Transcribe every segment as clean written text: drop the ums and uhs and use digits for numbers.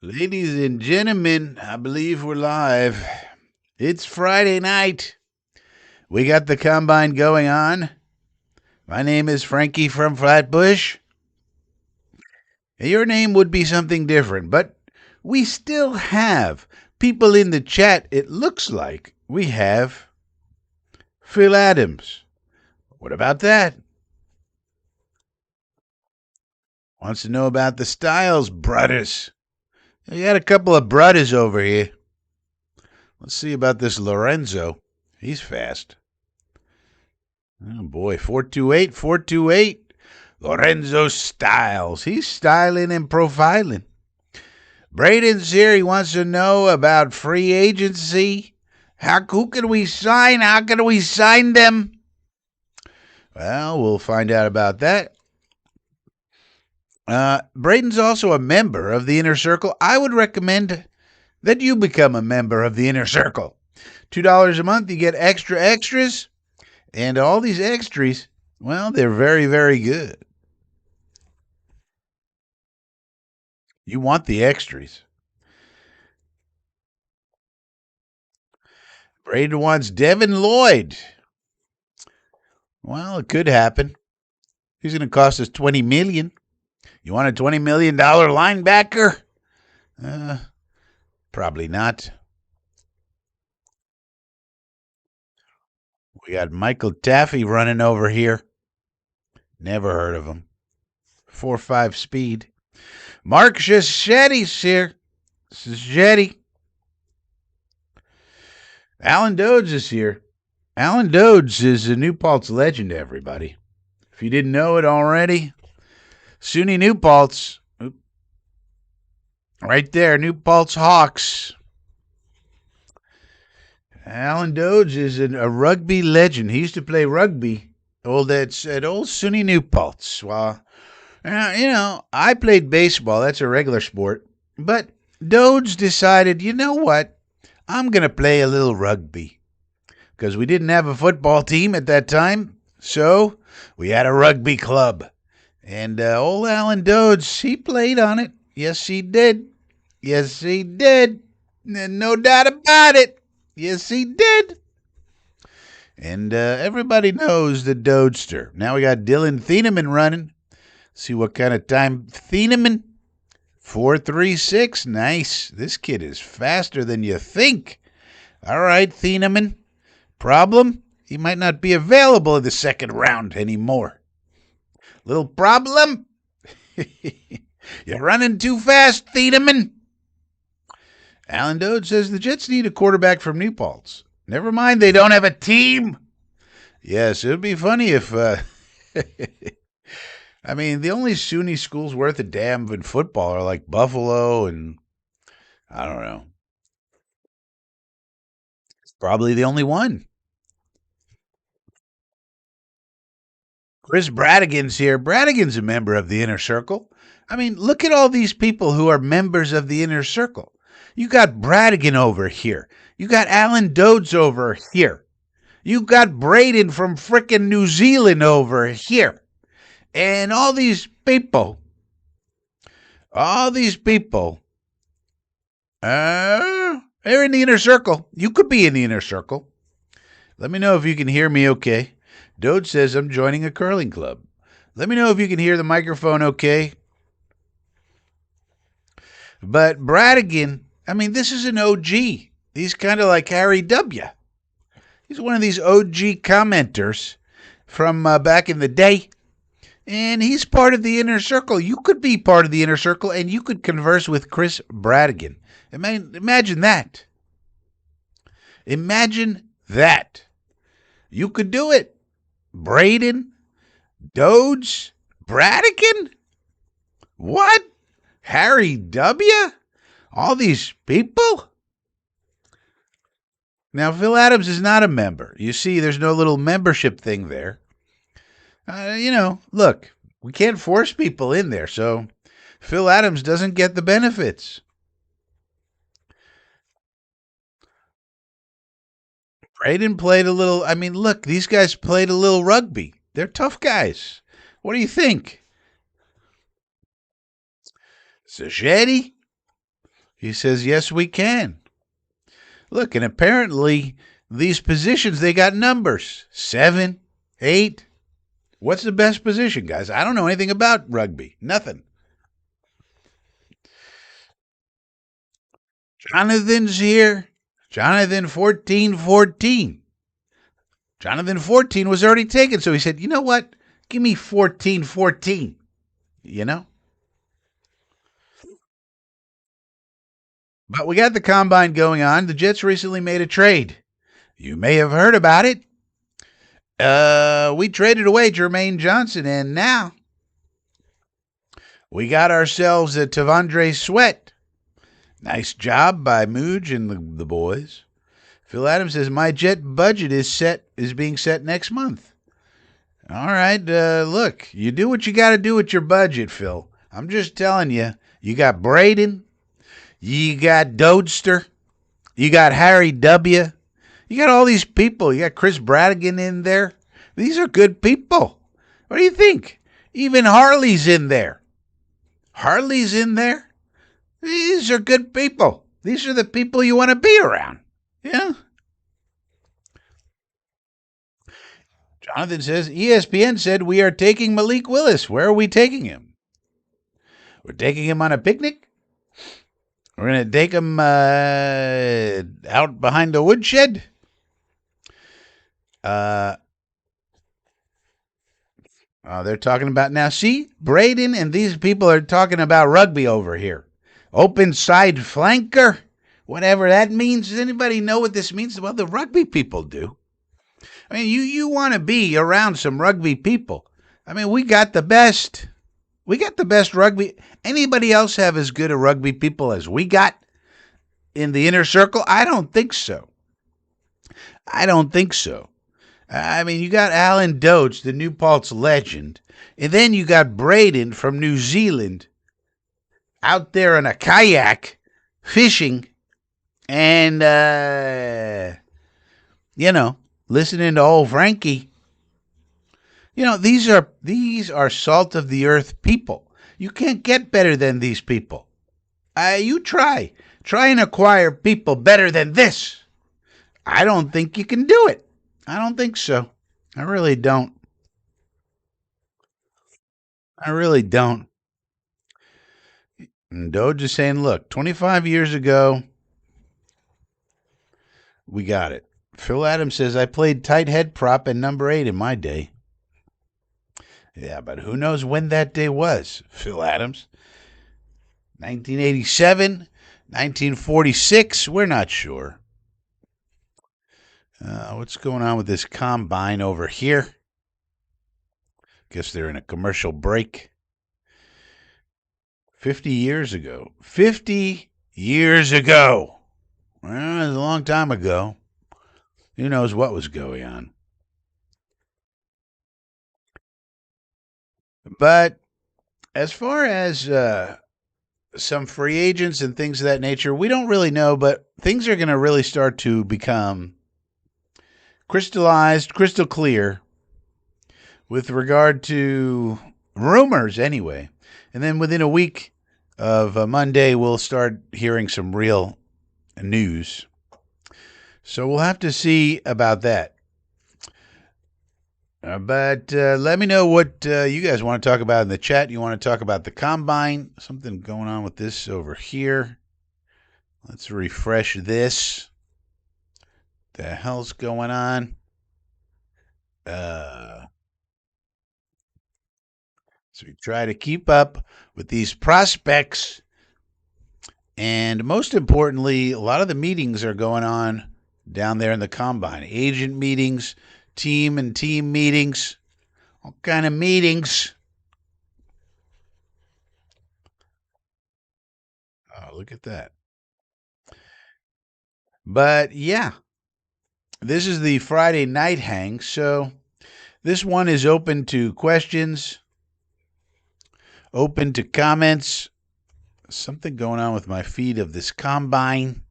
Ladies and gentlemen, I believe we're live. It's Friday night. We got the combine going on. My name is Frankie from Flatbush. Your name would be something different, but we still have people in the chat. It looks like we have Phil Adams. What about that? Wants to know about the Styles brothers. We got a couple of brothers over here. Let's see about this Lorenzo. He's fast. Oh boy, 428, 428. Lorenzo Styles. He's styling and profiling. Braden's here. He wants to know about free agency. Who can we sign? How can we sign them? Well, we'll find out about that. Braden's also a member of the Inner Circle. I would recommend that you become a member of the Inner Circle. $2 a month, you get extras. And all these extras, well, they're very, very good. You want the extras. Braden wants Devin Lloyd. Well, it could happen. He's going to cost us $20 million. You want a $20 million linebacker? Probably not. We got Michael Taffy running over here. Never heard of him. 4.5 speed. Mark Shishetti's here. Shishetti. Alan Dodds is here. Alan Dodds is a New Paltz legend, everybody. If you didn't know it already, SUNY New Paltz. Right there, New Paltz Hawks. Alan Dodds is a rugby legend. He used to play rugby at old SUNY New Paltz. Well, I played baseball. That's a regular sport. But Dodds decided, you know what? I'm going to play a little rugby. Because we didn't have a football team at that time. So we had a rugby club. And old Alan Dodds, he played on it. Yes, he did. Yes, he did. No doubt about it. Yes, he did. And everybody knows the Dodester. Now we got Dylan Thieneman running. See what kind of time. Thieneman, 4.36. Nice. This kid is faster than you think. All right, Thieneman. Problem? He might not be available in the second round anymore. Little problem? You're running too fast, Thieneman. Alan Dodds says the Jets need a quarterback from New Paltz. Never mind, they don't have a team. Yes, it would be funny if... I mean, the only SUNY schools worth a damn in football are like Buffalo and... I don't know. It's probably the only one. Chris Bradigan's here. Bradigan's a member of the Inner Circle. I mean, look at all these people who are members of the Inner Circle. You got Bradigan over here. You got Alan Dodds over here. You got Braden from frickin' New Zealand over here. And all these people, they're in the Inner Circle. You could be in the Inner Circle. Let me know if you can hear me okay. Dodds says I'm joining a curling club. Let me know if you can hear the microphone okay. But Bradigan, I mean, this is an OG. He's kind of like Harry W. He's one of these OG commenters from back in the day. And he's part of the Inner Circle. You could be part of the Inner Circle, and you could converse with Chris Bradigan. Imagine that. Imagine that. You could do it. Braden, Dodds, Bradigan? What? Harry W.? All these people? Now, Phil Adams is not a member. You see, there's no little membership thing there. Look, we can't force people in there, so Phil Adams doesn't get the benefits. Braden played a little, look, these guys played a little rugby. They're tough guys. What do you think? Sajetti? He says, yes, we can. Look, and apparently these positions, they got numbers 7, 8. What's the best position, guys? I don't know anything about rugby. Nothing. Jonathan's here. Jonathan 1414. Jonathan 14 was already taken. So he said, you know what? Give me 1414. You know? But we got the combine going on. The Jets recently made a trade. You may have heard about it. We traded away Jermaine Johnson, and now we got ourselves a Tavondre Sweat. Nice job by Mooj and the boys. Phil Adams says my Jet budget is being set next month. All right, look, you do what you got to do with your budget, Phil. I'm just telling you. You got Braden, you got Dodester, you got Harry W. You got all these people. You got Chris Bradigan in there. These are good people. What do you think? Even Harley's in there. Harley's in there. These are good people. These are the people you want to be around. Yeah. Jonathan says, ESPN said we are taking Malik Willis. Where are we taking him? We're taking him on a picnic. We're going to take him out behind the woodshed. They're talking about now. See, Braden and these people are talking about rugby over here. Open side flanker, whatever that means. Does anybody know what this means? Well, the rugby people do. I mean, you want to be around some rugby people. I mean, we got the best. We got the best rugby. Anybody else have as good a rugby people as we got in the inner circle? I don't think so. I don't think so. I mean, you got Alan Doge, the New Paltz legend, and then you got Braden from New Zealand out there on a kayak fishing and, listening to old Frankie. These are salt of the earth people. You can't get better than these people. You try and acquire people better than this. I don't think you can do it. I don't think so. I really don't. I really don't. And Doge is saying, look, 25 years ago, we got it. Phil Adams says, I played tight head prop and number 8 in my day. Yeah, but who knows when that day was, Phil Adams? 1987, 1946, we're not sure. What's going on with this combine over here? Guess they're in a commercial break. 50 years ago. 50 years ago. Well, it was a long time ago. Who knows what was going on? But as far as some free agents and things of that nature, we don't really know, but things are going to really start to become crystallized, crystal clear with regard to rumors anyway. And then within a week of Monday, we'll start hearing some real news. So we'll have to see about that. But let me know what you guys want to talk about in the chat. You want to talk about the combine? Something going on with this over here. Let's refresh this. The hell's going on? So we try to keep up with these prospects. And most importantly, a lot of the meetings are going on down there in the combine. Agent meetings, team and team meetings, all kind of meetings. Oh, look at that. But yeah, this is the Friday night hang. So this one is open to questions, open to comments. Something going on with my feed of this combine.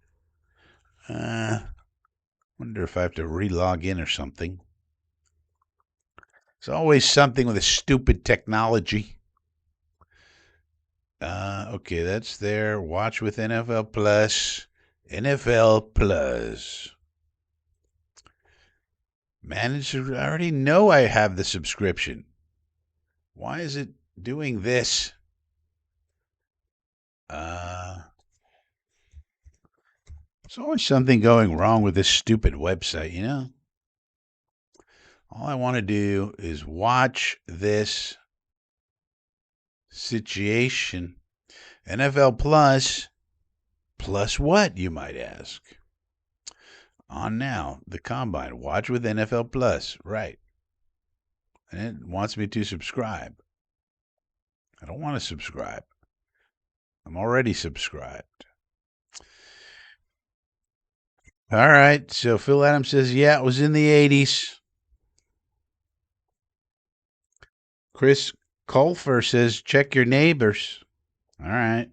Wonder if I have to re-log in or something. It's always something with a stupid technology. Okay, that's there. Watch with NFL Plus. NFL Plus. Manage. I already know I have the subscription. Why is it doing this? Uh, there's always something going wrong with this stupid website, you know? All I want to do is watch this situation. NFL Plus. Plus what, you might ask? On now, the combine. Watch with NFL Plus. Right. And it wants me to subscribe. I don't want to subscribe. I'm already subscribed. All right. So Phil Adams says, yeah, it was in the 80s. Chris Colfer says, check your neighbors. All right.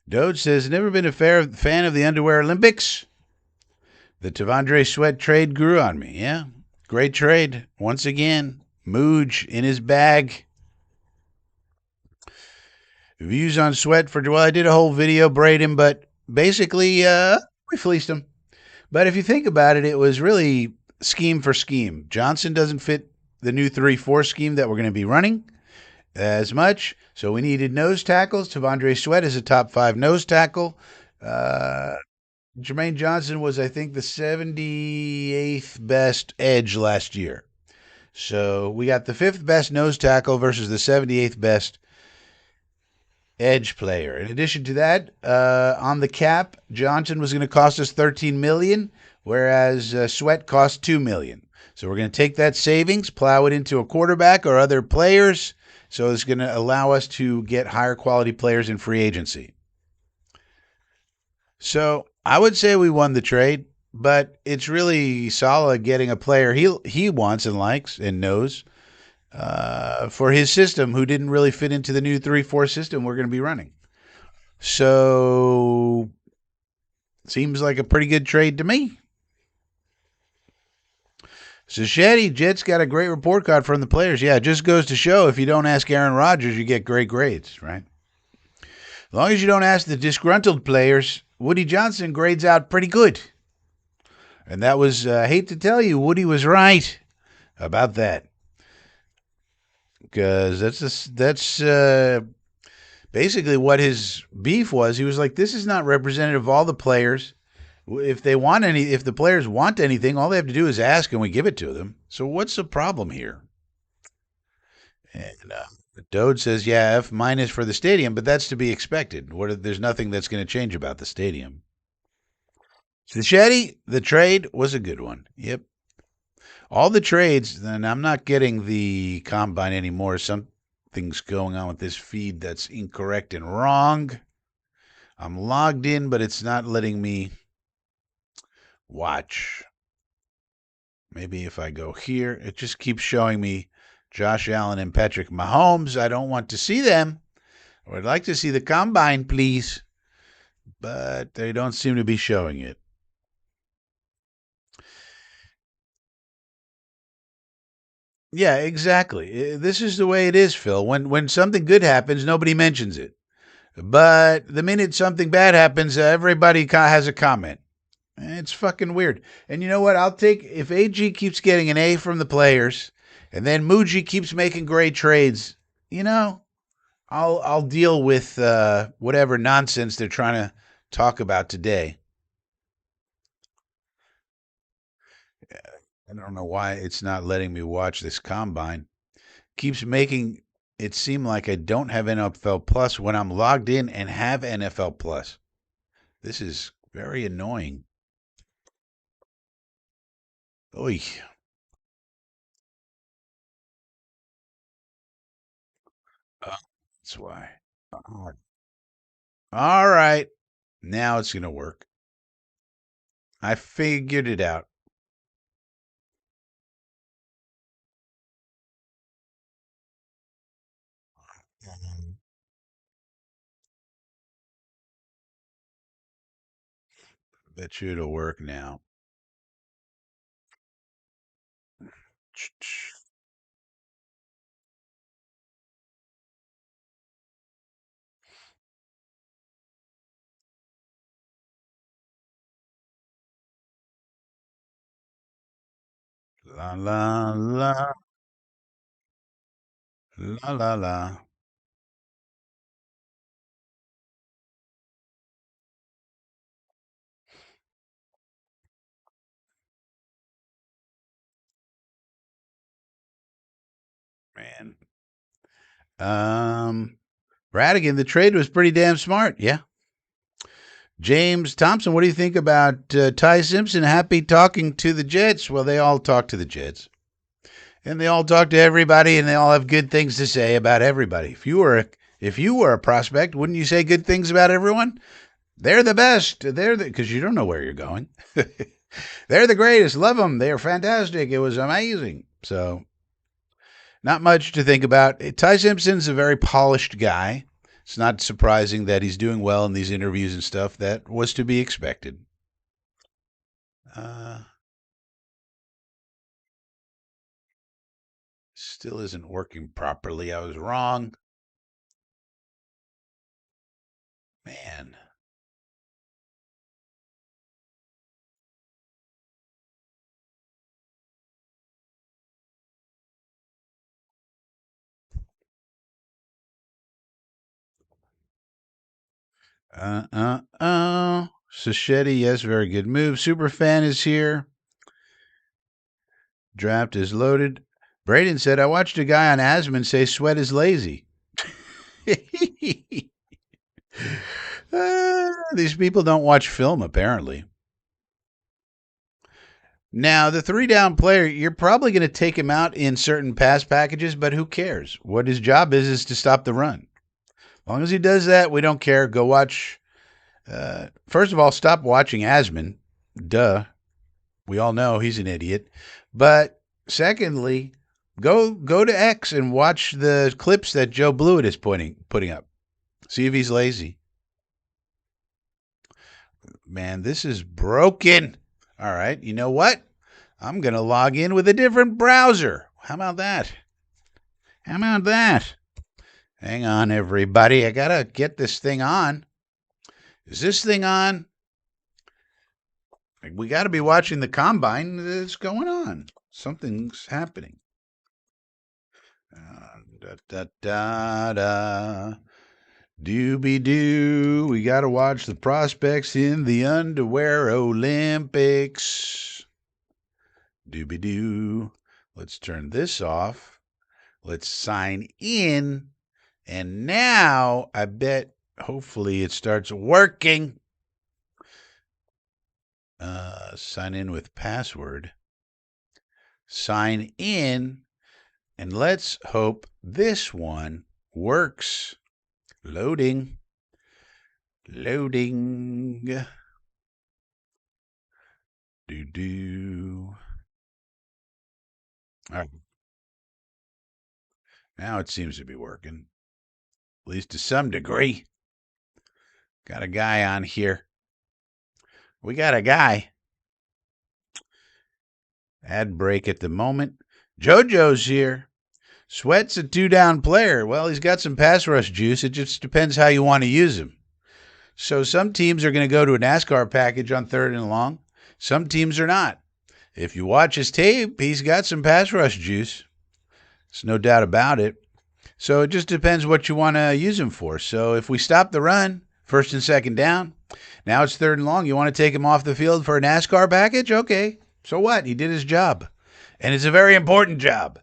Doge says, never been a fan of the underwear Olympics. The Tavondre Sweat trade grew on me. Yeah. Great trade. Once again, Mooj in his bag. Views on Sweat for, well, I did a whole video, braid him, but basically, we fleeced him. But if you think about it, it was really scheme for scheme. Johnson doesn't fit the new 3-4 scheme that we're going to be running as much. So we needed nose tackles. Tavondre Sweat is a top 5 nose tackle. Jermaine Johnson was, I think, the 78th best edge last year. So we got the 5th best nose tackle versus the 78th best edge player. In addition to that, on the cap, Johnson was going to cost us $13 million, whereas Sweat cost $2 million. So we're going to take that savings, plow it into a quarterback or other players. So it's going to allow us to get higher quality players in free agency. So I would say we won the trade, but it's really solid getting a player he wants and likes and knows for his system who didn't really fit into the new 3-4 system we're going to be running. So seems like a pretty good trade to me. Sacheti, Jets got a great report card from the players. Yeah, it just goes to show if you don't ask Aaron Rodgers, you get great grades, right? As long as you don't ask the disgruntled players, Woody Johnson grades out pretty good. And that was, I hate to tell you, Woody was right about that. Because that's basically what his beef was. He was like, this is not representative of all the players. If the players want anything, all they have to do is ask and we give it to them. So what's the problem here? And Dode says, yeah, F minus for the stadium, but that's to be expected. There's nothing that's going to change about the stadium. Sacheti, the trade was a good one. Yep. All the trades, and I'm not getting the combine anymore. Something's going on with this feed that's incorrect and wrong. I'm logged in, but it's not letting me watch. Maybe if I go here, it just keeps showing me Josh Allen and Patrick Mahomes. I don't want to see them. I would like to see the combine, please. But they don't seem to be showing it. Yeah, exactly. This is the way it is, Phil. When something good happens, nobody mentions it. But the minute something bad happens, everybody has a comment. It's fucking weird. And you know what? I'll take if AG keeps getting an A from the players, and then Muji keeps making great trades. You know, I'll deal with whatever nonsense they're trying to talk about today. I don't know why it's not letting me watch this combine. Keeps making it seem like I don't have NFL Plus when I'm logged in and have NFL Plus. This is very annoying. Oy. That's why. All right. Now it's going to work. I figured it out. Bet you it'll work now. La la la la la la. Man. Radigan, the trade was pretty damn smart. Yeah. James Thompson, what do you think about Ty Simpson happy talking to the Jets? Well, they all talk to the Jets. And they all talk to everybody, and they all have good things to say about everybody. If you were a prospect, wouldn't you say good things about everyone? They're the best. Because you don't know where you're going. They're the greatest. Love them. They're fantastic. It was amazing. So, not much to think about. Ty Simpson's a very polished guy. It's not surprising that he's doing well in these interviews and stuff. That was to be expected. Uh, Still isn't working properly. I was wrong. Man. Sacheti, yes, very good move. Superfan is here. Draft is loaded. Braden said, I watched a guy on Asman say Sweat is lazy. These people don't watch film, apparently. Now, the three down player, you're probably going to take him out in certain pass packages, but who cares? What his job is to stop the run. As long as he does that, we don't care. Go watch. First of all, stop watching Asman. Duh. We all know he's an idiot. But secondly, go to X and watch the clips that Joe Blewett is putting up. See if he's lazy. Man, this is broken. All right, you know what? I'm going to log in with a different browser. How about that? How about that? Hang on, everybody. I got to get this thing on. Is this thing on? We got to be watching the combine. That's going on. Something's happening. Da da da da. Dooby doo. We got to watch the prospects in the underwear Olympics. Dooby doo. Let's turn this off. Let's sign in. And now I bet hopefully it starts working. Sign in with password. Sign in. And let's hope this one works. Loading. Loading. Do. All right. Now it seems to be working. At least to some degree. Got a guy on here. We got a guy. Ad break at the moment. JoJo's here. Sweat's a two-down player. Well, he's got some pass rush juice. It just depends how you want to use him. So some teams are going to go to a NASCAR package on 3rd and long. Some teams are not. If you watch his tape, he's got some pass rush juice. There's no doubt about it. So it just depends what you want to use him for. So if we stop the run, 1st and 2nd down, now it's 3rd and long. You want to take him off the field for a NASCAR package? Okay. So what? He did his job. And it's a very important job.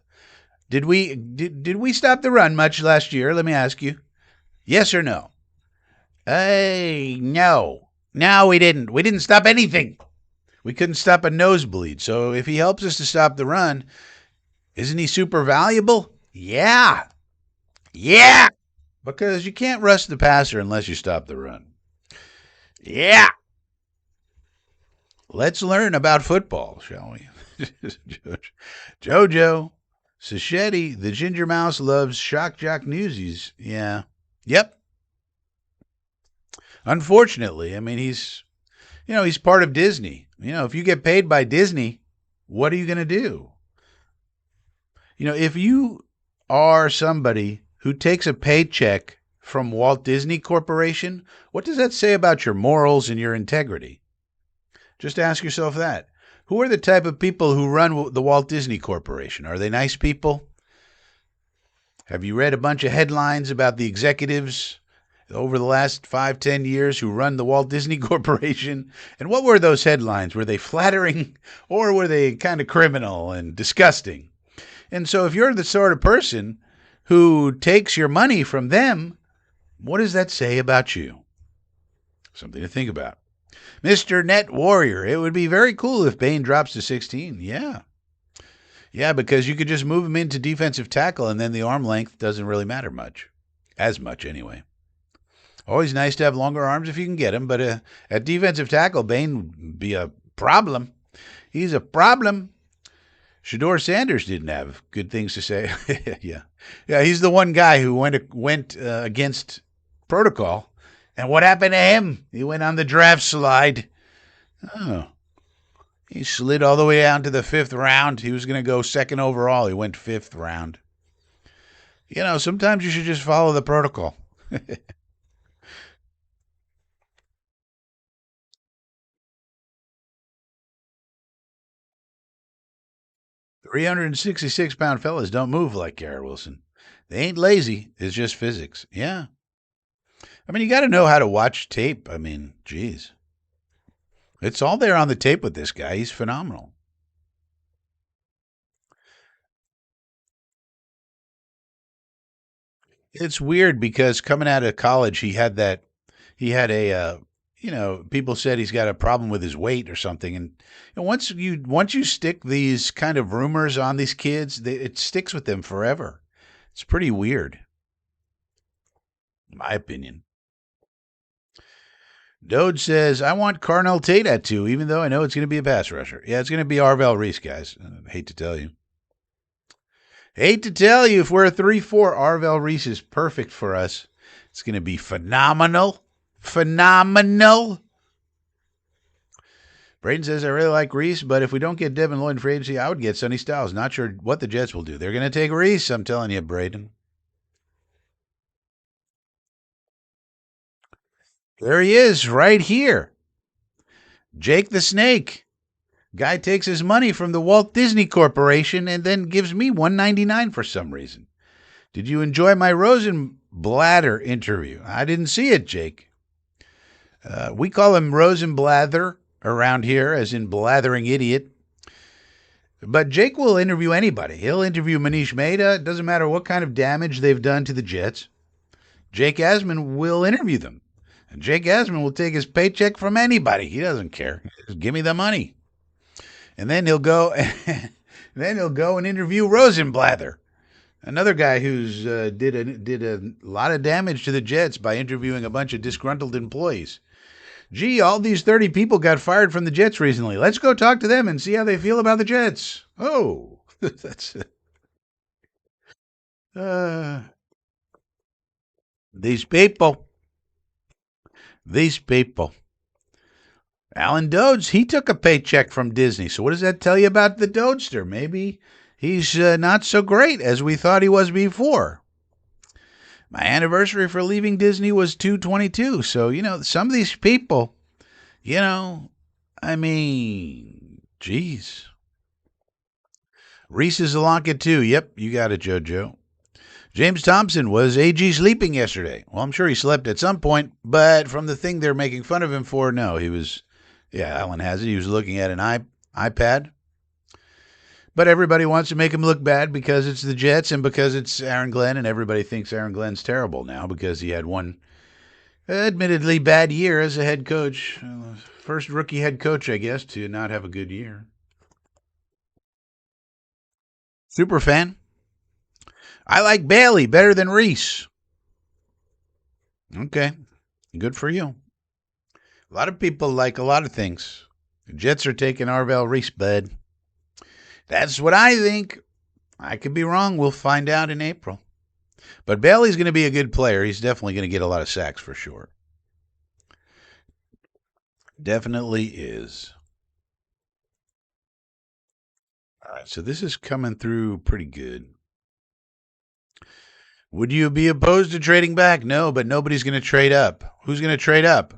Did we stop the run much last year? Let me ask you. Yes or no? Hey, no. No, we didn't. We didn't stop anything. We couldn't stop a nosebleed. So if he helps us to stop the run, isn't he super valuable? Yeah. Yeah. Because you can't rush the passer unless you stop the run. Yeah. Let's learn about football, shall we? Jojo. Sacheti, the ginger mouse, loves Shock Jock Newsies. Yeah. Yep. Unfortunately, I mean, he's part of Disney. If you get paid by Disney, what are you going to do? If you are somebody who takes a paycheck from Walt Disney Corporation, what does that say about your morals and your integrity? Just ask yourself that. Who are the type of people who run the Walt Disney Corporation? Are they nice people? Have you read a bunch of headlines about the executives over the last 5, 10 years who run the Walt Disney Corporation? And what were those headlines? Were they flattering or were they kind of criminal and disgusting? And so if you're the sort of person who takes your money from them, what does that say about you? Something to think about. Mr. Net Warrior, it would be very cool if Bane drops to 16. Yeah. Yeah, because you could just move him into defensive tackle and then the arm length doesn't really matter much. As much, anyway. Always nice to have longer arms if you can get them, but at defensive tackle, Bane would be a problem. He's a problem. Shador Sanders didn't have good things to say. Yeah. Yeah, he's the one guy who went against protocol. And what happened to him? He went on the draft slide. Oh. He slid all the way down to the 5th round. He was going to go 2nd overall. He went 5th round. You know, sometimes you should just follow the protocol. 366-pound fellas don't move like Garrett Wilson. They ain't lazy. It's just physics. Yeah. I mean, you got to know how to watch tape. I mean, geez. It's all there on the tape with this guy. He's phenomenal. It's weird because coming out of college, he had people said he's got a problem with his weight or something. And once you stick these kind of rumors on these kids, it sticks with them forever. It's pretty weird, in my opinion. Dode says, I want Carnell Tate at 2, even though I know it's going to be a pass rusher. Yeah, it's going to be Arvell Reese, guys. I hate to tell you. Hate to tell you, if we're a 3-4, Arvell Reese is perfect for us. It's going to be phenomenal. Phenomenal. Braden says, I really like Reese, but if we don't get Devin Lloyd in free agency, I would get Sonny Styles. Not sure what the Jets will do. They're going to take Reese, I'm telling you, Braden. There he is, right here. Jake the Snake. Guy takes his money from the Walt Disney Corporation and then gives me $199 for some reason. Did you enjoy my Rosenblatter interview? I didn't see it, Jake. We call him Rosenblather around here, as in blathering idiot. But Jake will interview anybody. He'll interview Manish Mehta. It doesn't matter what kind of damage they've done to the Jets. Jake Asman will interview them. And Jake Asman will take his paycheck from anybody. He doesn't care. Just give me the money. And then he'll go and interview Rosenblather, another guy who's did a lot of damage to the Jets by interviewing a bunch of disgruntled employees. Gee, all these 30 people got fired from the Jets recently. Let's go talk to them and see how they feel about the Jets. Oh, that's these people. These people. Alan Dodds, he took a paycheck from Disney. So what does that tell you about the Dodester? Maybe he's not so great as we thought he was before. My anniversary for leaving Disney was 2/22. So, some of these people, I mean, geez. Reese is Alonka too. Yep, you got it, JoJo. James Thompson, was AG sleeping yesterday? Well, I'm sure he slept at some point, but from the thing they're making fun of him for, no, he was, Alan has it. He was looking at an iPad. But everybody wants to make him look bad because it's the Jets and because it's Aaron Glenn, and everybody thinks Aaron Glenn's terrible now because he had one admittedly bad year as a head coach. First rookie head coach, I guess, to not have a good year. Super fan. I like Bailey better than Reese. Okay, good for you. A lot of people like a lot of things. The Jets are taking Arvell Reese, bud. That's what I think. I could be wrong. We'll find out in April. But Bailey's going to be a good player. He's definitely going to get a lot of sacks for sure. Definitely is. All right, so this is coming through pretty good. Would you be opposed to trading back? No, but nobody's going to trade up. Who's going to trade up?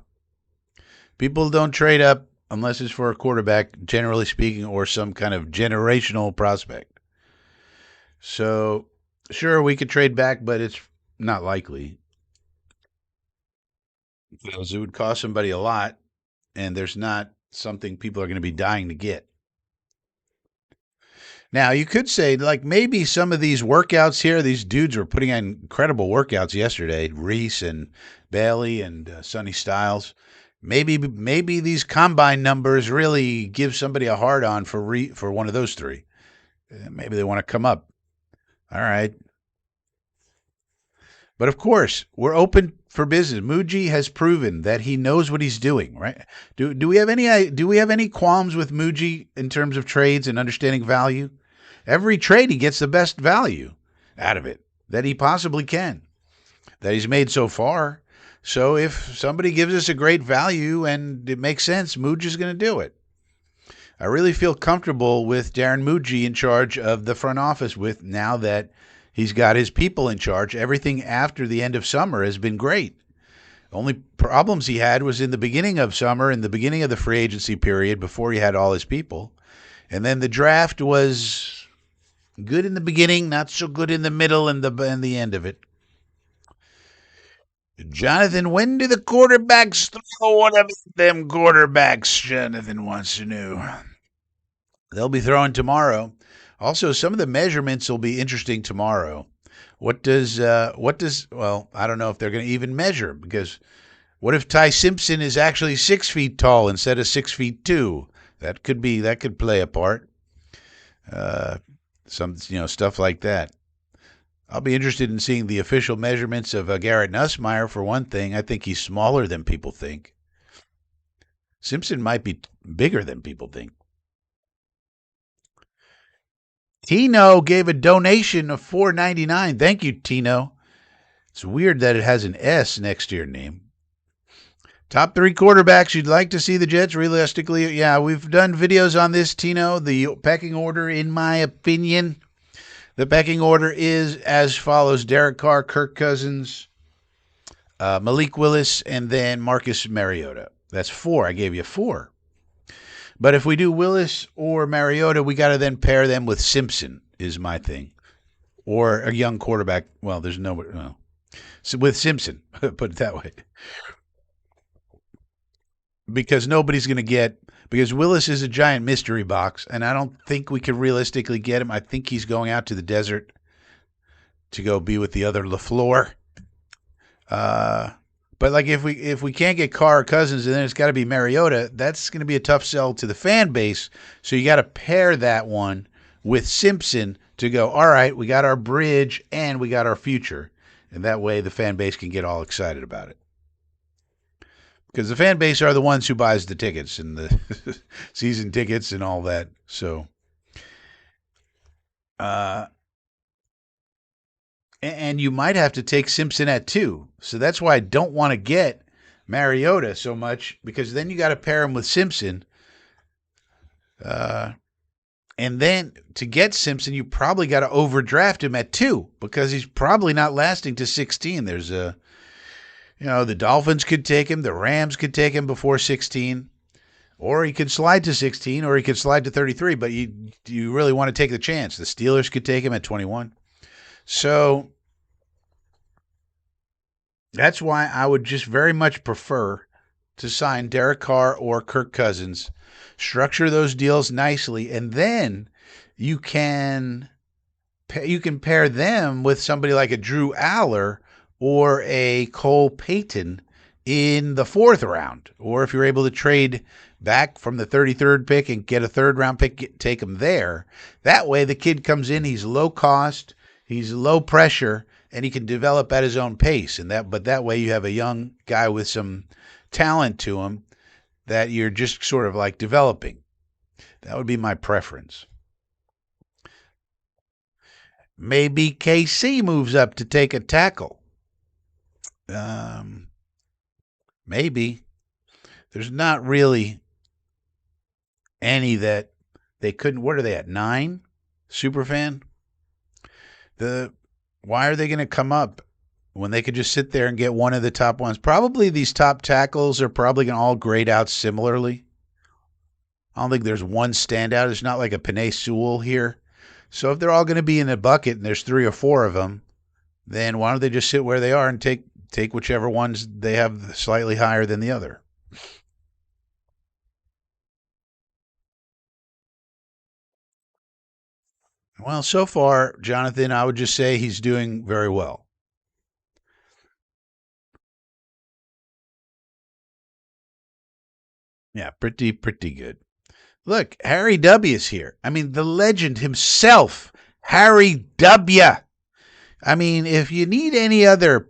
People don't trade up unless it's for a quarterback, generally speaking, or some kind of generational prospect. So, sure, we could trade back, but it's not likely because it would cost somebody a lot, and there's not something people are going to be dying to get. Now, you could say, like, maybe some of these workouts here, these dudes were putting on incredible workouts yesterday, Reese and Bailey and Sonny Styles. Maybe these combine numbers really give somebody a hard on for one of those three. Maybe they want to come up. All right. But of course, we're open for business. Muji has proven that he knows what he's doing, right? Do we have any qualms with Muji in terms of trades and understanding value? Every trade he gets the best value out of it that he possibly can, that he's made so far. So if somebody gives us a great value and it makes sense, Muji's going to do it. I really feel comfortable with Darren Muji in charge of the front office with now that he's got his people in charge. Everything after the end of summer has been great. Only problems he had was in the beginning of summer, in the beginning of the free agency period before he had all his people. And then the draft was good in the beginning, not so good in the middle and the end of it. Jonathan, when do the quarterbacks throw? What about them quarterbacks? Jonathan wants to know. They'll be throwing tomorrow. Also, some of the measurements will be interesting tomorrow. Well, I don't know if they're going to even measure because what if Ty Simpson is actually 6 feet tall instead of 6 feet 2? That could play a part. Some stuff like that. I'll be interested in seeing the official measurements of Garrett Nussmeier for one thing. I think he's smaller than people think. Simpson might be bigger than people think. Tino gave a donation of $4.99. Thank you, Tino. It's weird that it has an S next to your name. Top 3 quarterbacks you'd like to see the Jets realistically. Yeah, we've done videos on this, Tino. The pecking order, in my opinion, the pecking order is as follows: Derek Carr, Kirk Cousins, Malik Willis, and then Marcus Mariota. That's 4. I gave you 4. But if we do Willis or Mariota, we got to then pair them with Simpson, is my thing. Or a young quarterback. Well, there's nobody. No. So with Simpson, put it that way. Because nobody's going to get. Because Willis is a giant mystery box, and I don't think we can realistically get him. I think he's going out to the desert to go be with the other LaFleur. But like if we can't get Carr or Cousins, and then it's got to be Mariota, that's going to be a tough sell to the fan base. So you got to pair that one with Simpson to go, all right, we got our bridge and we got our future. And that way the fan base can get all excited about it. Because the fan base are the ones who buys the tickets and the season tickets and all that. So, and you might have to take Simpson at 2. So that's why I don't want to get Mariota so much, because then you got to pair him with Simpson. And then to get Simpson, you probably got to overdraft him at 2 because he's probably not lasting to 16. There's the Dolphins could take him. The Rams could take him before 16. Or he could slide to 16, or he could slide to 33. But you really want to take the chance. The Steelers could take him at 21. So that's why I would just very much prefer to sign Derek Carr or Kirk Cousins, structure those deals nicely, and then you can pair them with somebody like a Drew Aller or a Cole Payton in the 4th round. Or if you're able to trade back from the 33rd pick and get a 3rd round pick, take him there. That way the kid comes in, he's low cost, he's low pressure, and he can develop at his own pace. But that way you have a young guy with some talent to him that you're just sort of like developing. That would be my preference. Maybe KC moves up to take a tackle. Maybe. There's not really any that they couldn't. What are they at, 9? Superfan? Why are they going to come up when they could just sit there and get one of the top ones? Probably these top tackles are probably going to all grade out similarly. I don't think there's one standout. It's not like a Panay Sewell here. So if they're all going to be in a bucket and there's three or four of them, then why don't they just sit where they are and take whichever ones they have slightly higher than the other? Well, so far, Jonathan, I would just say he's doing very well. Yeah, pretty good. Look, Harry W. is here. I mean, the legend himself, Harry W. I mean, if you need any other,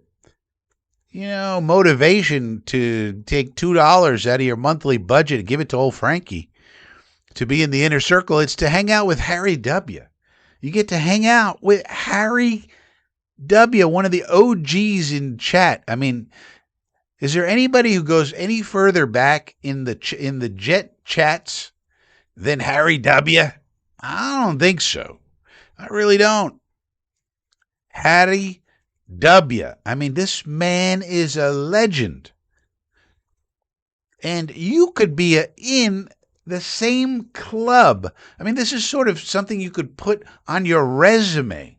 motivation to take $2 out of your monthly budget and give it to old Frankie to be in the inner circle, it's to hang out with Harry W. You get to hang out with Harry W., one of the OGs in chat. I mean, is there anybody who goes any further back in the jet chats than Harry W.? I don't think so. I really don't. Harry W. I mean, this man is a legend. And you could be in the same club. I mean, this is sort of something you could put on your resume,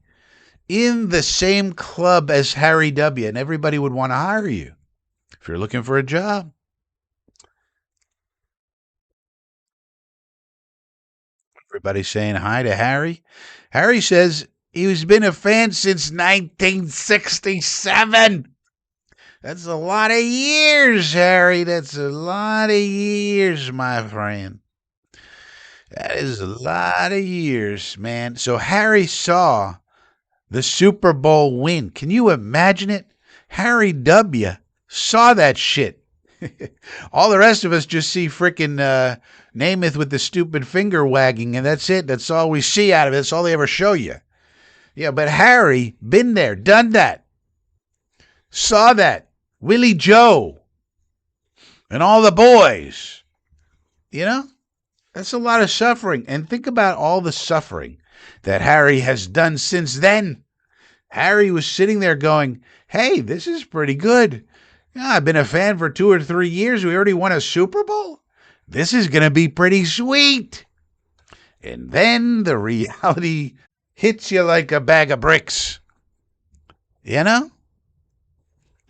in the same club as Harry W., and everybody would want to hire you if you're looking for a job. Everybody's saying hi to Harry. Harry says he's been a fan since 1967. That's a lot of years, Harry. That's a lot of years, my friend. That is a lot of years, man. So Harry saw the Super Bowl win. Can you imagine it? Harry W. saw that shit. All the rest of us just see frickin' Namath with the stupid finger wagging, and that's it. That's all we see out of it. That's all they ever show you. Yeah, but Harry, been there, done that, saw that. Willie Joe and all the boys. You know? That's a lot of suffering. And think about all the suffering that Harry has done since then. Harry was sitting there going, hey, this is pretty good. Yeah, I've been a fan for 2 or 3 years. We already won a Super Bowl. This is going to be pretty sweet. And then the reality hits you like a bag of bricks. You know?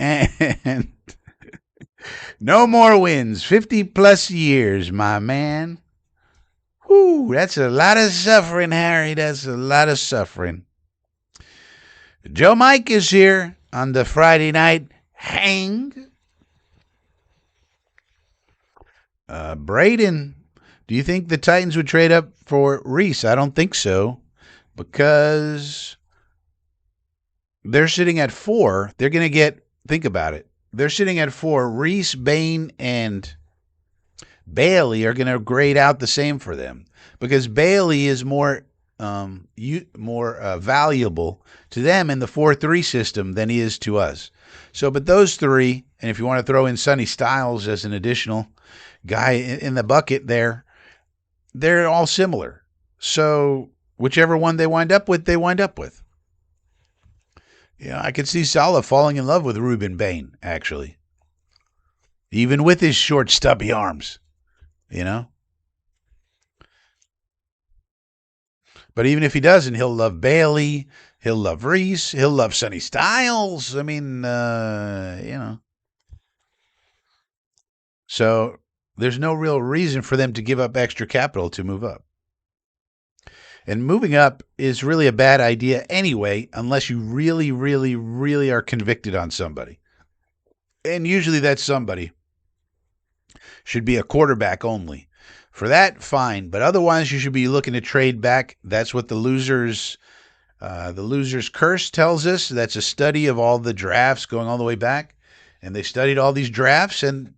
And no more wins. 50 plus years, my man. Whew, that's a lot of suffering, Harry. That's a lot of suffering. Joe Mike is here on the Friday night hang. Braden, do you think the Titans would trade up for Reese? I don't think so, because they're sitting at 4. They're going to get, think about it. They're sitting at 4. Reese, Bain, and Bailey are going to grade out the same for them, because Bailey is more valuable to them in the 4-3 system than he is to us. So, but those three, and if you want to throw in Sonny Styles as an additional guy in the bucket there, they're all similar. So whichever one they wind up with, they wind up with. Yeah, I could see Salah falling in love with Ruben Bain, actually. Even with his short, stubby arms, you know? But even if he doesn't, he'll love Bailey. He'll love Reese. He'll love Sonny Styles. I mean, So there's no real reason for them to give up extra capital to move up. And moving up is really a bad idea anyway, unless you really, really, really are convicted on somebody. And usually that somebody should be a quarterback only. For that, fine. But otherwise, you should be looking to trade back. That's what the loser's curse tells us. That's a study of all the drafts going all the way back. And they studied all these drafts, and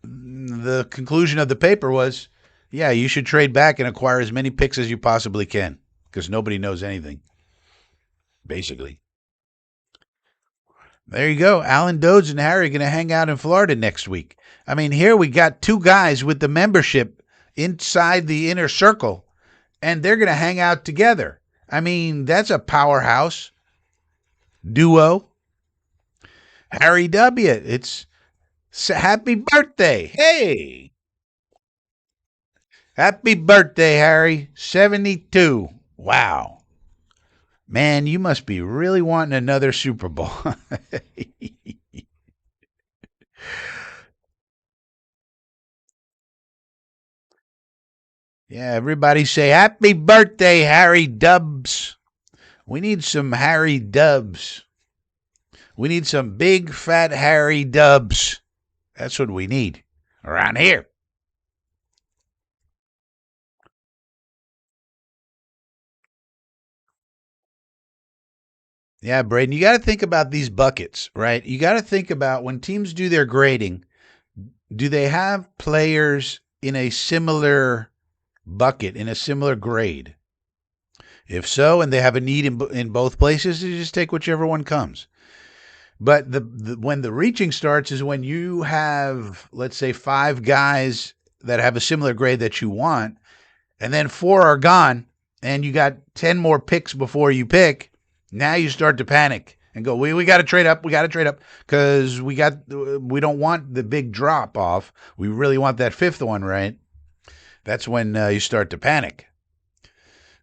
the conclusion of the paper was, yeah, you should trade back and acquire as many picks as you possibly can, because nobody knows anything, basically. There you go. Alan Dodds and Harry are going to hang out in Florida next week. I mean, here we got 2 guys with the membership inside the inner circle, and they're going to hang out together. I mean, that's a powerhouse duo. Harry W., it's happy birthday. Hey. Happy birthday, Harry. 72. Wow. Man, you must be really wanting another Super Bowl. Yeah, everybody say happy birthday, Harry Dubs. We need some Harry Dubs. We need some big fat Harry Dubs. That's what we need around here. Yeah, Braden, you got to think about these buckets, right? You got to think about when teams do their grading, do they have players in a similar bucket, in a similar grade? If so, and they have a need in both places, you just take whichever one comes. But when the reaching starts is when you have, let's say, five guys that have a similar grade that you want, and then four are gone, and you got 10 more picks before you pick. Now you start to panic and go, we got to trade up. We got to trade up because we don't want the big drop off. We really want that fifth one, right? That's when you start to panic.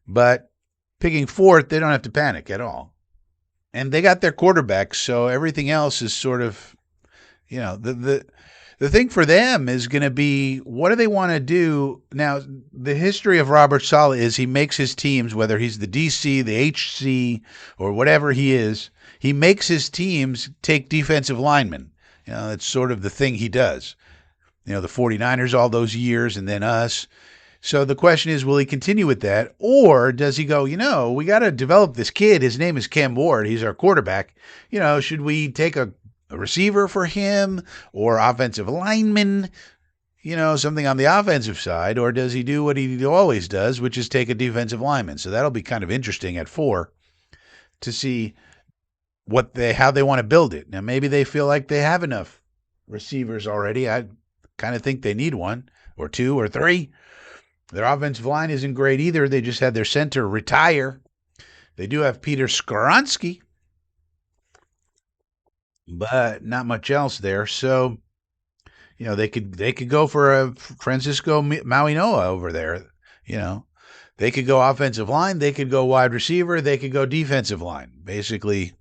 But picking fourth, they don't have to panic at all. And they got their quarterbacks, so everything else is sort of, the thing for them is going to be what do they want to do now. The history of Robert Saleh is he makes his teams, whether he's the DC, the HC, or whatever he is, he makes his teams take defensive linemen. That's sort of the thing he does. The 49ers all those years, and then us. So the question is, will he continue with that? Or does he go, we got to develop this kid. His name is Cam Ward. He's our quarterback. Should we take a receiver for him or offensive lineman, something on the offensive side? Or does he do what he always does, which is take a defensive lineman? So that'll be kind of interesting at 4 to see how they want to build it. Now, maybe they feel like they have enough receivers already. I kind of think they need one or two or three. Their offensive line isn't great either. They just had their center retire. They do have Peter Skoronski, but not much else there. So, they could go for a Francisco Mauinoa over there. They could go offensive line. They could go wide receiver. They could go defensive line. Basically,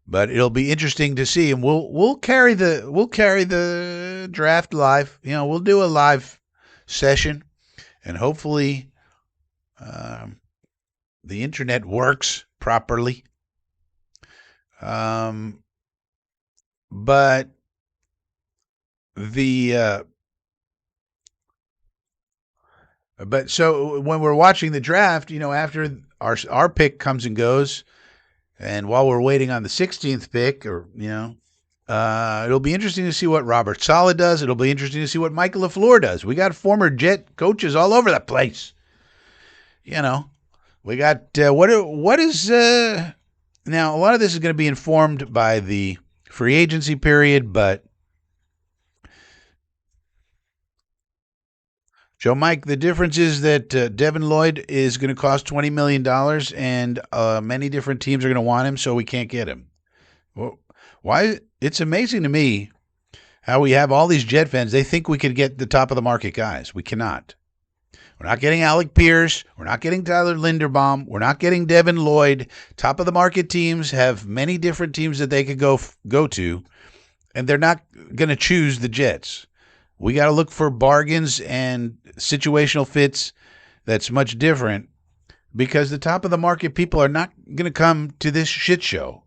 But it'll be interesting to see, and we'll carry the draft live. We'll do a live session, and hopefully the internet works properly. But so when we're watching the draft, after our pick comes and goes, and while we're waiting on the 16th pick, or it'll be interesting to see what Robert Saleh does. It'll be interesting to see what Michael LaFleur does. We got former Jet coaches all over the place. We got what is now a lot of this is going to be informed by the free agency period, but Joe Mike, the difference is that Devin Lloyd is going to cost $20 million, and many different teams are going to want him, so we can't get him. Well, why? It's amazing to me how we have all these Jet fans. They think we could get the top of the market guys. We cannot. We're not getting Alec Pierce. We're not getting Tyler Linderbaum. We're not getting Devin Lloyd. Top of the market teams have many different teams that they could go to, and they're not going to choose the Jets. We got to look for bargains and situational fits that's much different, because the top of the market people are not going to come to this shit show.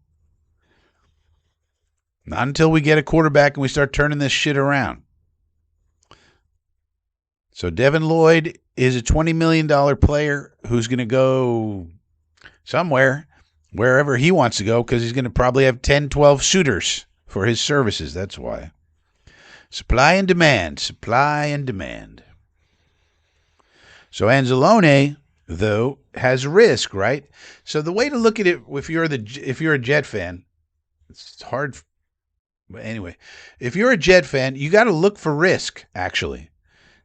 Not until we get a quarterback and we start turning this shit around. So Devin Lloyd is a $20 million player who's going to go somewhere, wherever he wants to go, because he's going to probably have 10, 12 suitors for his services. That's why. Supply and demand. Supply and demand. So Anzalone, though, has risk, right? So the way to look at it, if you're a Jet fan, it's hard. But anyway, if you're a Jet fan, you got to look for risk, actually,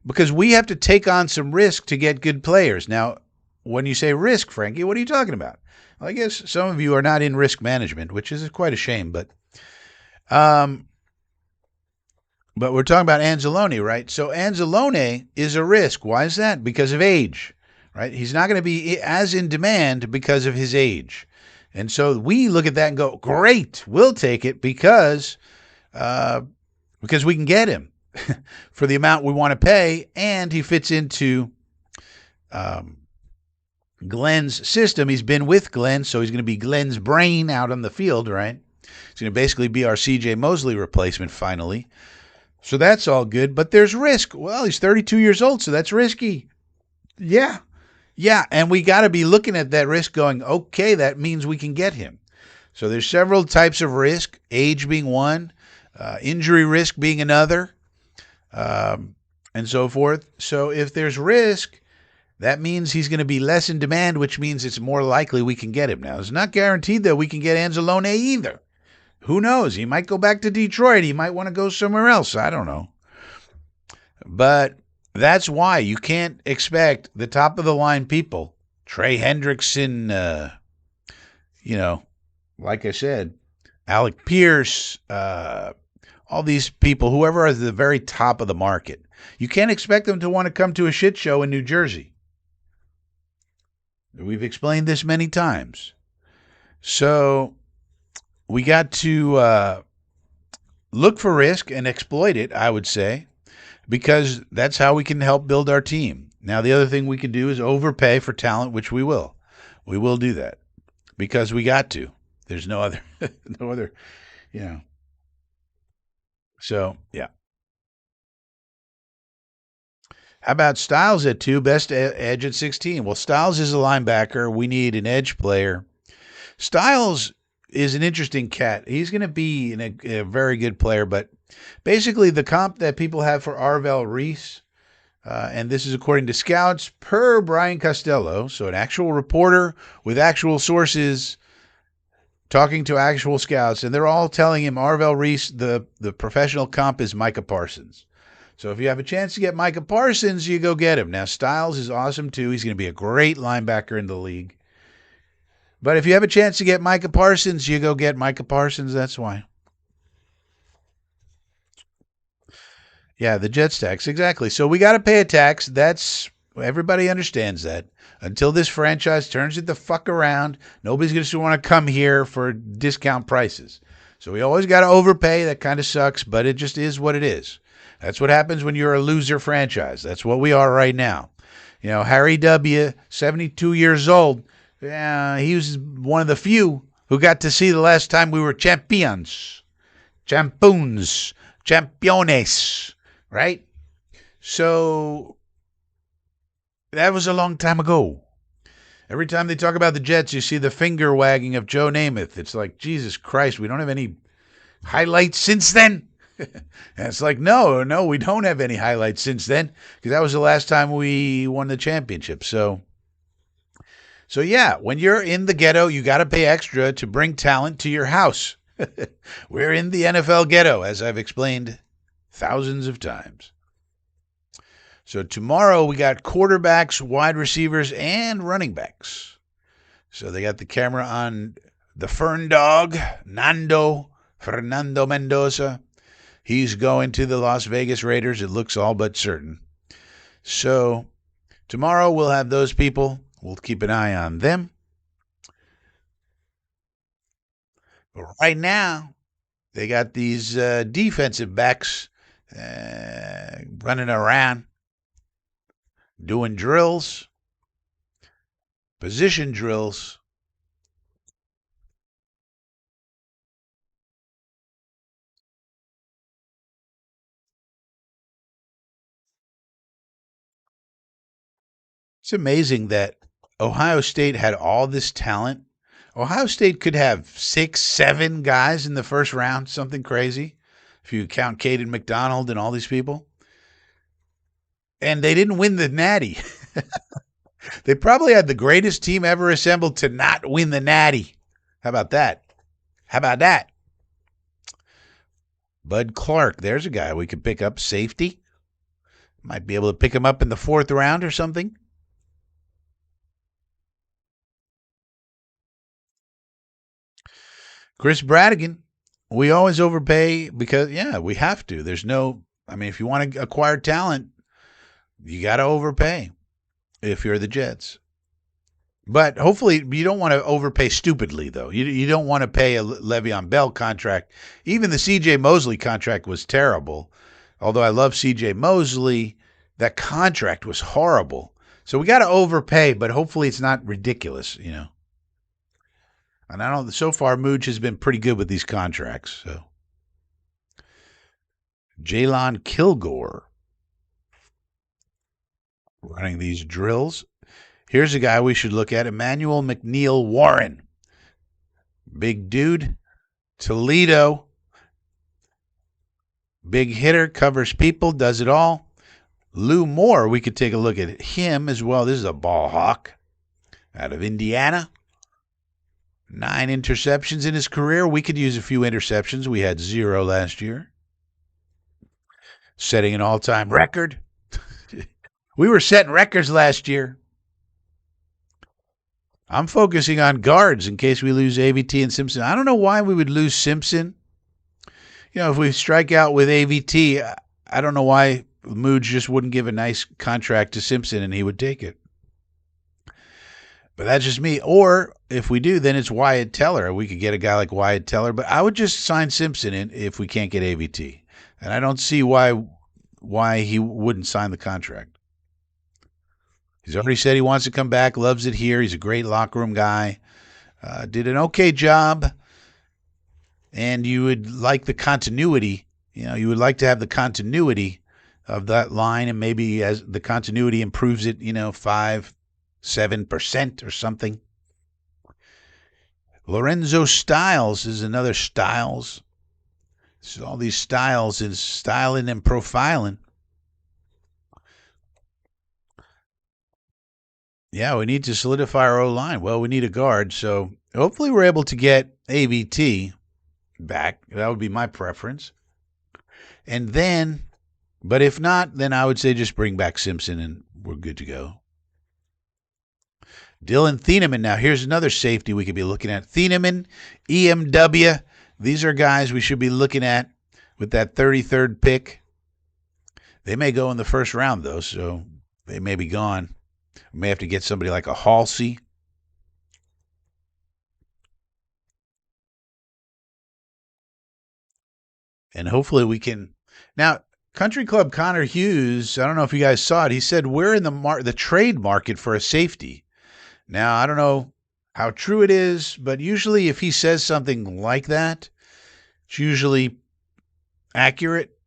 because we have to take on some risk to get good players. Now, when you say risk, Frankie, what are you talking about? Well, I guess some of you are not in risk management, which is quite a shame, but But we're talking about Anzalone, right? So Anzalone is a risk. Why is that? Because of age, right? He's not going to be as in demand because of his age. And so we look at that and go, great, we'll take it uh, because we can get him for the amount we want to pay, and he fits into um, Glenn's system. He's been with Glenn, so he's going to be Glenn's brain out on the field, right? He's going to basically be our C.J. Mosley replacement finally. So that's all good, but there's risk. Well, he's 32 years old, so that's risky. Yeah. Yeah, and we got to be looking at that risk going, okay, that means we can get him. So there's several types of risk, age being one, injury risk being another, um, and so forth. So if there's risk, that means he's going to be less in demand, which means it's more likely we can get him. Now, it's not guaranteed that we can get Anzalone either. Who knows? He might go back to Detroit. He might want to go somewhere else. I don't know. But that's why you can't expect the top of the line people, Trey Hendrickson, you know, like I said, Alec Pierce, all these people, whoever is at the very top of the market. You can't expect them to want to come to a shit show in New Jersey. We've explained this many times. So we got to look for risk and exploit it, I would say, because that's how we can help build our team. Now, the other thing we can do is overpay for talent, which we will. We will do that because we got to. There's no other, no other, you know. So, yeah. How about Styles at 2, best edge at 16? Well, Styles is a linebacker. We need an edge player. Styles is an interesting cat. He's going to be a very good player, but basically the comp that people have for Arvell Reese, and this is according to scouts per Brian Costello, so an actual reporter with actual sources talking to actual scouts, and they're all telling him Arvell Reese, the professional comp is Micah Parsons. So if you have a chance to get Micah Parsons, you go get him. Now, Styles is awesome too. He's going to be a great linebacker in the league. But if you have a chance to get Micah Parsons, you go get Micah Parsons. That's why. Yeah, the Jets tax. Exactly. So we got to pay a tax. Everybody understands that. Until this franchise turns it the fuck around, nobody's going to want to come here for discount prices. So we always got to overpay. That kind of sucks, but it just is what it is. That's what happens when you're a loser franchise. That's what we are right now. You know, Harry W., 72 years old, he was one of the few who got to see the last time we were champions, champoons, championes, right? So that was a long time ago. Every time they talk about the Jets, you see the finger wagging of Joe Namath. It's like, Jesus Christ, we don't have any highlights since then. And it's like, no, we don't have any highlights since then because that was the last time we won the championship. So yeah, when you're in the ghetto, you got to pay extra to bring talent to your house. We're in the NFL ghetto, as I've explained thousands of times. So tomorrow we got quarterbacks, wide receivers, and running backs. So they got the camera on the Fern Dog, Fernando Mendoza. He's going to the Las Vegas Raiders. It looks all but certain. So tomorrow we'll have those people. We'll keep an eye on them. But right now, they got these defensive backs running around, doing drills, position drills. It's amazing that Ohio State had all this talent. Ohio State could have 6, 7 guys in the first round, something crazy, if you count Caden McDonald and all these people. And they didn't win the Natty. They probably had the greatest team ever assembled to not win the Natty. How about that? How about that? Bud Clark, there's a guy we could pick up, safety. Might be able to pick him up in the 4th round or something. Chris Bradigan, We always overpay because, yeah, we have to. There's no, I mean, if you want to acquire talent, you got to overpay if you're the Jets. But hopefully, you don't want to overpay stupidly, though. You don't want to pay a Le'Veon Bell contract. Even the C.J. Mosley contract was terrible. Although I love C.J. Mosley, that contract was horrible. So we got to overpay, but hopefully it's not ridiculous, you know. And I don't. So far, Mooch has been pretty good with these contracts. So Jalen Kilgore running these drills. Here's a guy we should look at: Emmanuel McNeil Warren. Big dude, Toledo. Big hitter, covers people, does it all. Lou Moore, we could take a look at him as well. This is a ball hawk out of Indiana. 9 interceptions in his career. We could use a few interceptions. We had 0 last year. Setting an all-time record. We were setting records last year. I'm focusing on guards in case we lose AVT and Simpson. I don't know why we would lose Simpson. You know, if we strike out with AVT, I don't know why Mooj just wouldn't give a nice contract to Simpson and he would take it. But that's just me. Or if we do, then it's Wyatt Teller. We could get a guy like Wyatt Teller. But I would just sign Simpson in if we can't get AVT. And I don't see why he wouldn't sign the contract. He's already said he wants to come back, loves it here. He's a great locker room guy. Did an okay job. And you would like the continuity. You know, you would like to have the continuity of that line, and maybe as the continuity improves it, 5-7% or something. Lorenzo Styles is another Styles. So all these Styles is styling and profiling. Yeah, we need to solidify our O-line. Well, we need a guard, so hopefully we're able to get AVT back. That would be my preference. And then, but if not, then I would say just bring back Simpson and we're good to go. Dylan Thieneman. Now, here's another safety we could be looking at. Thieneman, EMW. These are guys we should be looking at with that 33rd pick. They may go in the first round, though, so they may be gone. We may have to get somebody like a Halsey. And hopefully we can. Now, Country Club Connor Hughes, I don't know if you guys saw it. He said we're in the trade market for a safety. Now, I don't know how true it is, but usually if he says something like that, it's usually accurate.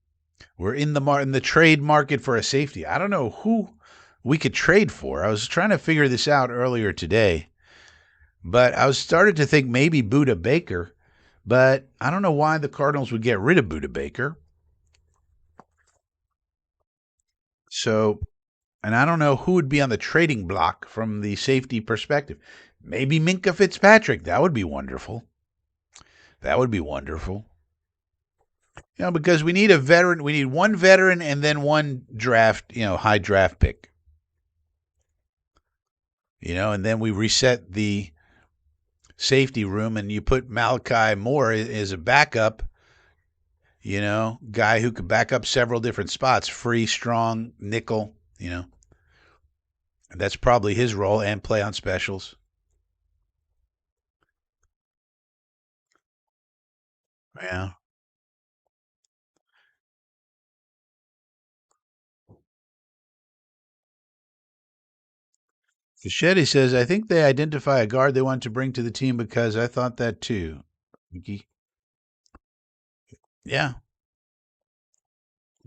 We're in the trade market for a safety. I don't know who we could trade for. I was trying to figure this out earlier today, but I was started to think maybe Budda Baker, but I don't know why the Cardinals would get rid of Budda Baker. So, and I don't know who would be on the trading block from the safety perspective. Maybe Minkah Fitzpatrick. That would be wonderful. That would be wonderful. Because we need a veteran. We need one veteran and then one draft, high draft pick. And then we reset the safety room and you put Malachi Moore as a backup, guy who could back up several different spots, free, strong, nickel, That's probably his role, and play on specials. Yeah. Fischetti says, I think they identify a guard they want to bring to the team because I thought that too. Yeah.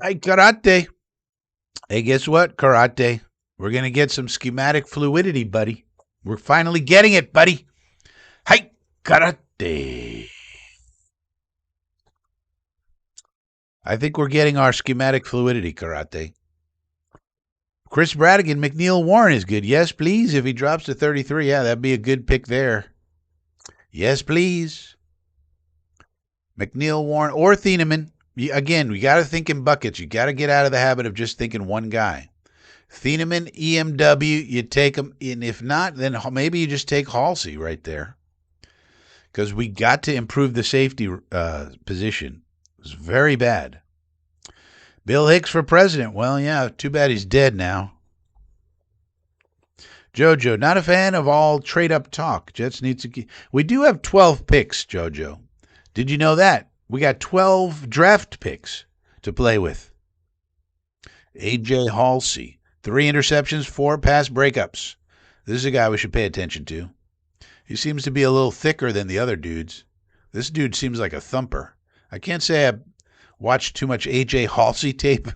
Hey, Karate. Hey, guess what, Karate? We're going to get some schematic fluidity, buddy. We're finally getting it, buddy. Hey, Karate. I think we're getting our schematic fluidity, Karate. Chris Bradigan, McNeil Warren is good. Yes, please. If he drops to 33, yeah, that'd be a good pick there. Yes, please. McNeil Warren or Thieneman. Again, we got to think in buckets. You got to get out of the habit of just thinking one guy. Thieneman, EMW, you take him. And if not, then maybe you just take Halsey right there. because we got to improve the safety position. It was very bad. Bill Hicks for president. Well, yeah, too bad he's dead now. Jojo, not a fan of all trade up talk. Jets need to keep. We do have 12 picks, Jojo. Did you know that? We got 12 draft picks to play with. AJ Halsey, 3 interceptions, 4 pass breakups. This is a guy we should pay attention to. He seems to be a little thicker than the other dudes. This dude seems like a thumper. I can't say I've watched too much AJ Halsey tape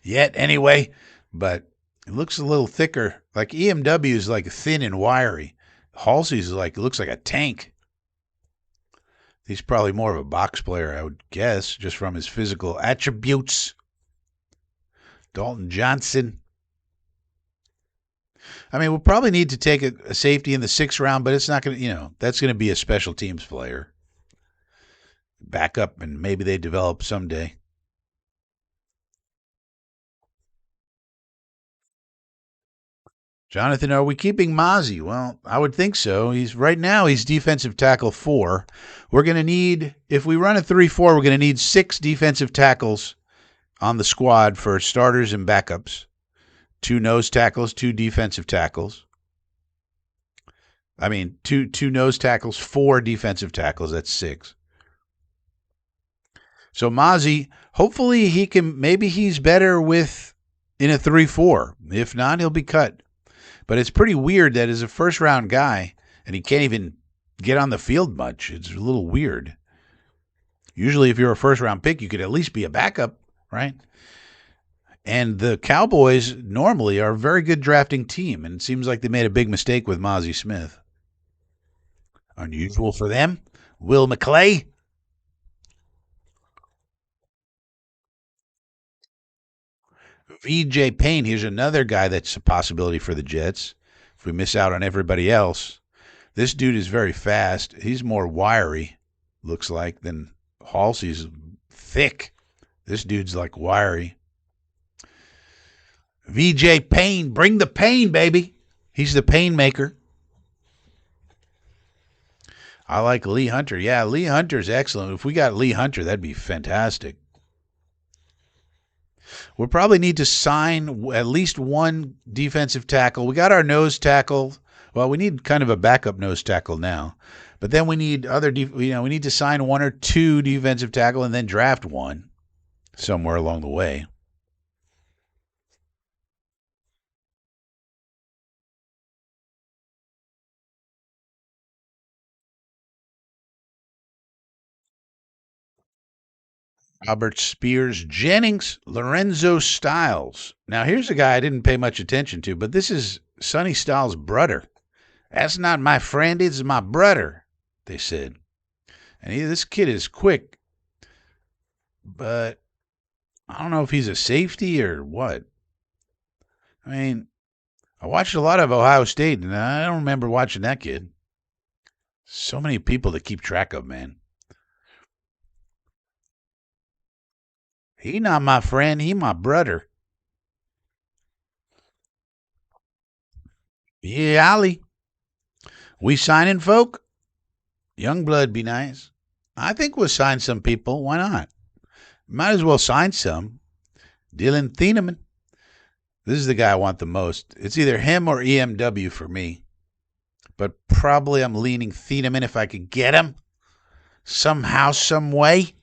yet anyway, but it looks a little thicker. Like EMW is like thin and wiry. Halsey's like looks like a tank. He's probably more of a box player, I would guess, just from his physical attributes. Dalton Johnson. I mean, we'll probably need to take a safety in the 6th round, but it's not going to, that's going to be a special teams player. Back up, and maybe they develop someday. Jonathan, are we keeping Mozzie? Well, I would think so. Right now he's defensive tackle 4. We're going to need, if we run a 3-4, we're going to need 6 defensive tackles on the squad for starters and backups. 2 nose tackles, 2 defensive tackles. I mean, two nose tackles, 4 defensive tackles. That's 6. So Mozzie, hopefully maybe he's better in a 3-4. If not, he'll be cut. But it's pretty weird that as a first-round guy, and he can't even get on the field much. It's a little weird. Usually if you're a first-round pick, you could at least be a backup, right? And the Cowboys normally are a very good drafting team, and it seems like they made a big mistake with Mozzie Smith. Unusual for them. Will McClay. VJ Payne, here's another guy that's a possibility for the Jets. If we miss out on everybody else. This dude is very fast. He's more wiry, looks like, than Halsey's thick. This dude's like wiry. VJ Payne, bring the pain, baby. He's the pain maker. I like Lee Hunter. Yeah, Lee Hunter's excellent. If we got Lee Hunter, that'd be fantastic. We'll probably need to sign at least 1 defensive tackle. We got our nose tackle. Well, we need kind of a backup nose tackle now. But then we need we need to sign 1 or 2 defensive tackle and then draft 1 somewhere along the way. Robert Spears Jennings, Lorenzo Styles. Now, here's a guy I didn't pay much attention to, but this is Sonny Styles' brother. That's not my friend, it's my brother, they said. And this kid is quick, but I don't know if he's a safety or what. I mean, I watched a lot of Ohio State, and I don't remember watching that kid. So many people to keep track of, man. He not my friend. He my brother. Yeah, Ali. We signing folk? Young blood be nice. I think we'll sign some people. Why not? Might as well sign some. Dylan Thieneman. This is the guy I want the most. It's either him or EMW for me. But probably I'm leaning Thieneman if I could get him. Somehow, some way.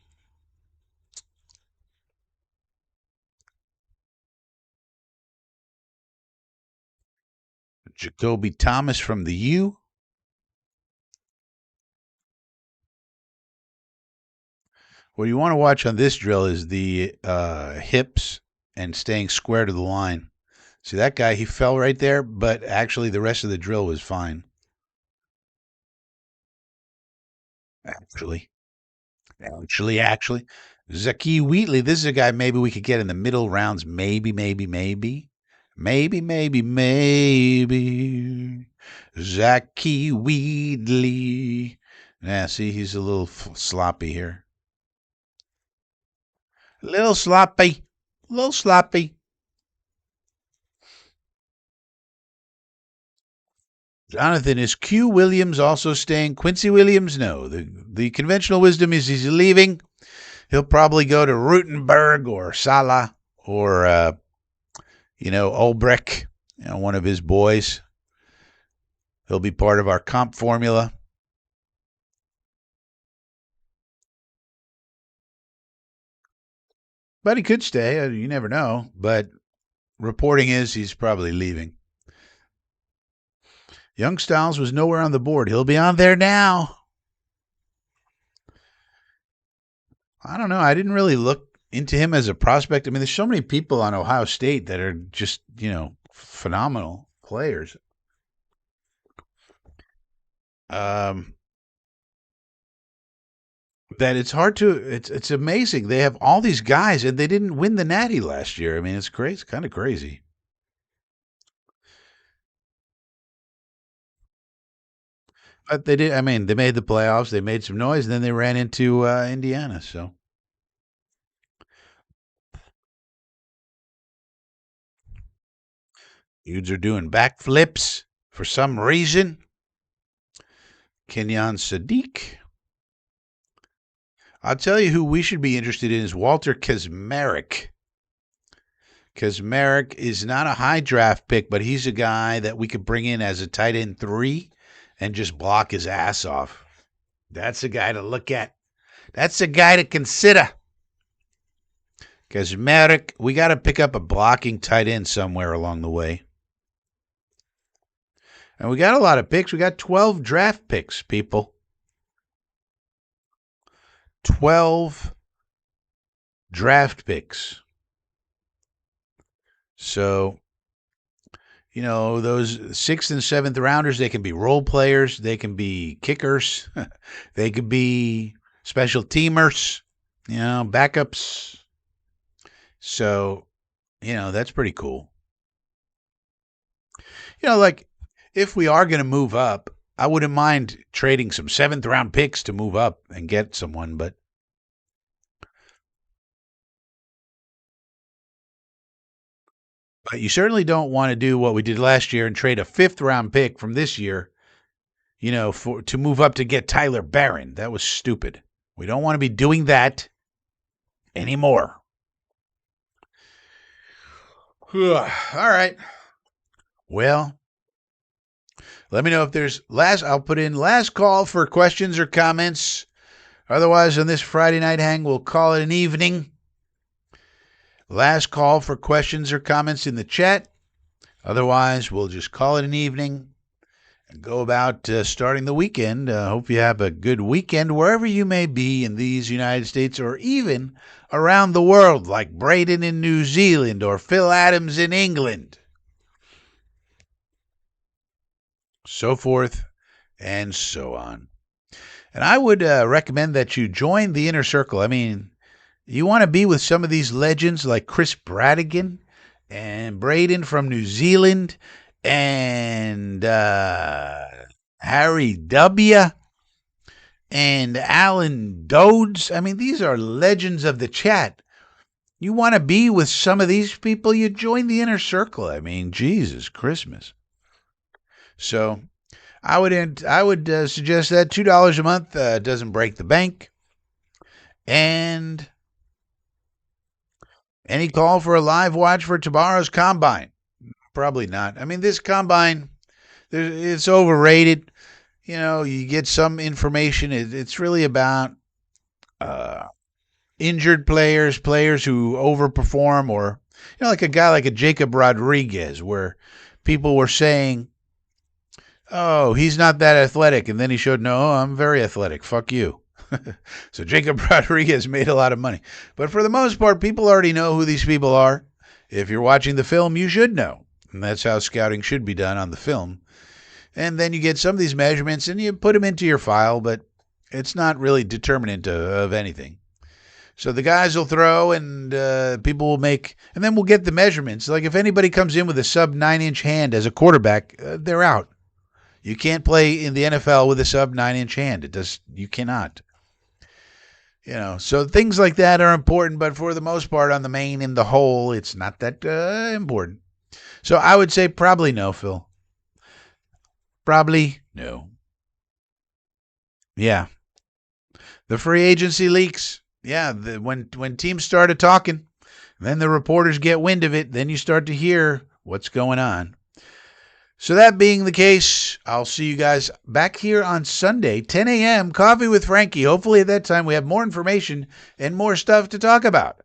Jacoby Thomas from the U. What you want to watch on this drill is the hips and staying square to the line. See that guy, he fell right there, but actually the rest of the drill was fine. Actually. Zakee Wheatley, this is a guy maybe we could get in the middle rounds. Maybe. Zakee Wheatley. Yeah, see, he's a little sloppy here. Little sloppy. Jonathan, is Q Williams also staying? Quincy Williams, no. The conventional wisdom is he's leaving. He'll probably go to Rutenberg or Salah or, Ulbrich, one of his boys. He'll be part of our comp formula. But he could stay. You never know. But reporting is he's probably leaving. Young Styles was nowhere on the board. He'll be on there now. I don't know. I didn't really look into him as a prospect. I mean, there's so many people on Ohio State that are just, phenomenal players. That it's hard to it's amazing. They have all these guys and they didn't win the Natty last year. I mean, it's crazy, kind of crazy. But they did. I mean, they made the playoffs. They made some noise, and then they ran into Indiana. So dudes are doing backflips for some reason. Kenyon Sadiq. I'll tell you who we should be interested in is Walter Kazmarek. Kazmarek is not a high draft pick, but he's a guy that we could bring in as a tight end 3 and just block his ass off. That's a guy to look at. That's a guy to consider. Kazmarek, we got to pick up a blocking tight end somewhere along the way. And we got a lot of picks. We got 12 draft picks, people. 12 draft picks. So, those 6th and 7th rounders, they can be role players. They can be kickers. They could be special teamers, backups. So, that's pretty cool. Like if we are going to move up, I wouldn't mind trading some 7th round picks to move up and get someone, but you certainly don't want to do what we did last year and trade a 5th round pick from this year, to move up to get Tyler Barron. That was stupid. We don't want to be doing that anymore. All right. Well, let me know if there's I'll put in last call for questions or comments. Otherwise, on this Friday night hang, we'll call it an evening. Last call for questions or comments in the chat. Otherwise, we'll just call it an evening and go about starting the weekend. Hope you have a good weekend wherever you may be in these United States or even around the world, like Braden in New Zealand or Phil Adams in England. So forth and so on. And I would recommend that you join the inner circle. I mean, you want to be with some of these legends like Chris Bradigan and Braden from New Zealand and Harry W. and Alan Dodds. I mean, these are legends of the chat. You want to be with some of these people, you join the inner circle. I mean, Jesus Christmas. So I would suggest that $2 a month doesn't break the bank. And any call for a live watch for tomorrow's combine? Probably not. I mean, this combine, it's overrated. You get some information. It's really about injured players who overperform, or like a guy like a Jacob Rodriguez, where people were saying, oh, he's not that athletic. And then he showed, no, I'm very athletic. Fuck you. So Jacob Rodriguez made a lot of money. But for the most part, people already know who these people are. If you're watching the film, you should know. And that's how scouting should be done on the film. And then you get some of these measurements and you put them into your file, but it's not really determinant of anything. So the guys will throw and people will make, and then we'll get the measurements. Like if anybody comes in with a sub 9-inch hand as a quarterback, they're out. You can't play in the NFL with a sub 9-inch hand. You cannot. So things like that are important, but for the most part, on the main and the whole, it's not that important. So I would say probably no, Phil. Probably no. Yeah. The free agency leaks. Yeah, when teams started talking, then the reporters get wind of it, then you start to hear what's going on. So that being the case, I'll see you guys back here on Sunday, 10 a.m., Coffee with Frankie. Hopefully at that time we have more information and more stuff to talk about.